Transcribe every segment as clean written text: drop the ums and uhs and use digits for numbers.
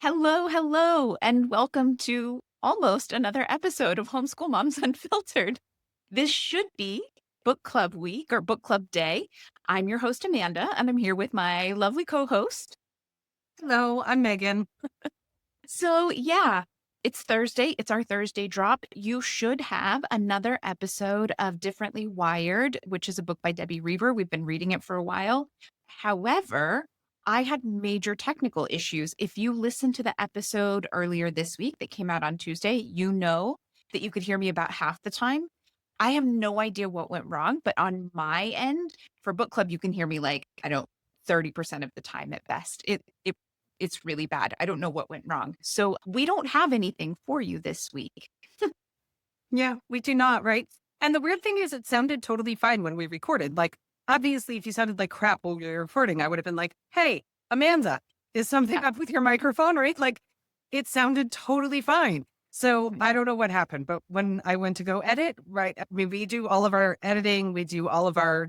Hello, hello, and welcome to almost another episode of Homeschool Moms Unfiltered. This should be book club week or book club day. I'm your host, Amanda, and I'm here with my lovely co host. Hello, I'm Meagan. So, yeah, it's Thursday. It's our Thursday drop. You should have another episode of Differently Wired, which is a book by Debbie Reber. We've been reading it for a while. However, I had major technical issues. If you listened to the episode earlier this week that came out on Tuesday, you know that you could hear me about half the time. I have no idea what went wrong, but on my end for book club, you can hear me 30% of the time at best. It's really bad. I don't know what went wrong. So we don't have anything for you this week. Yeah, we do not, right? And the weird thing is, it sounded totally fine when we recorded. Like, obviously, if you sounded like crap while we were recording, I would have been like, hey, Amanda, is something up with your microphone, right? Like, it sounded totally fine. So I don't know what happened, but when I went to go edit, right? I mean, we do all of our editing, we do all of our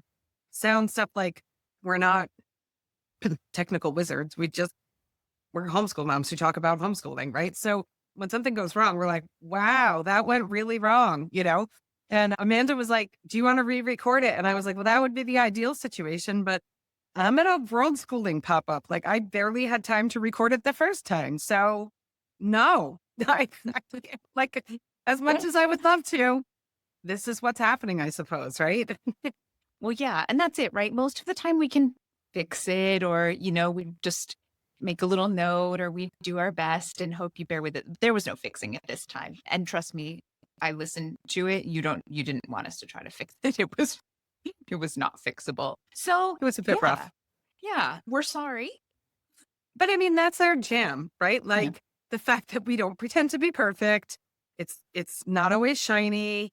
sound stuff. Like, we're not technical wizards. We're homeschool moms who talk about homeschooling, right? So when something goes wrong, we're like, wow, that went really wrong, you know? And Amanda was like, do you want to re-record it? And I was like, well, that would be the ideal situation, but I'm at a world schooling pop-up. Like, I barely had time to record it the first time. So no, like, as much as I would love to, this is what's happening, I suppose, right? Well, yeah. And that's it, right? Most of the time we can fix it or, we just make a little note or we do our best and hope you bear with it. There was no fixing it this time. And trust me, I listened to it. You didn't want us to try to fix it. It was not fixable. So It was a bit rough. Yeah, we're sorry. But I mean, that's our jam, right? Yeah. Like the fact that we don't pretend to be perfect. It's not always shiny.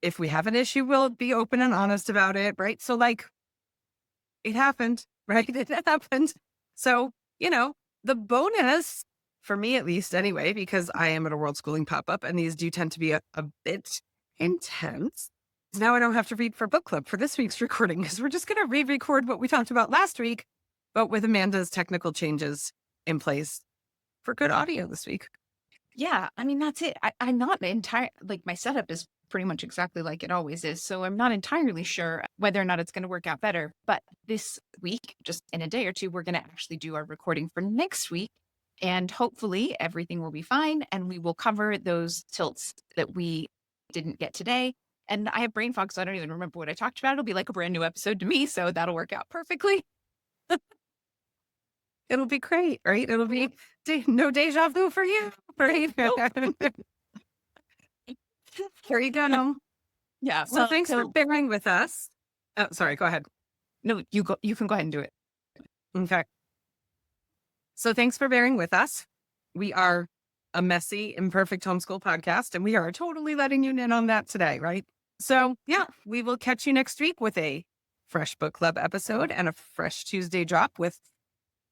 If we have an issue, we'll be open and honest about it, right? So like, it happened, right? It happened. So, the bonus for me, at least anyway, because I am at a world schooling pop-up and these do tend to be a bit intense. Now I don't have to read for book club for this week's recording because we're just going to re-record what we talked about last week, but with Amanda's technical changes in place for good audio this week. Yeah, I mean, that's it. I'm not my setup is pretty much exactly like it always is. So I'm not entirely sure whether or not it's going to work out better. But this week, just in a day or two, we're going to actually do our recording for next week. And hopefully everything will be fine. And we will cover those tilts that we didn't get today. And I have brain fog, so I don't even remember what I talked about. It'll be like a brand new episode to me. So that'll work out perfectly. It'll be great, right? It'll be no deja vu for you, right? There you go. Yeah. So thanks for bearing with us. Oh, sorry, go ahead. No, you can go ahead and do it. Okay. So thanks for bearing with us. We are a messy, imperfect homeschool podcast, and we are totally letting you in on that today, right? So yeah, we will catch you next week with a fresh book club episode and a fresh Tuesday drop with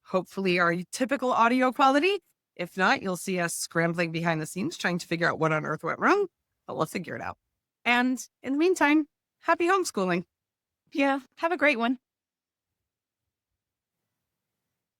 hopefully our typical audio quality. If not, you'll see us scrambling behind the scenes trying to figure out what on earth went wrong, but we'll figure it out. And in the meantime, happy homeschooling. Yeah. Have a great one.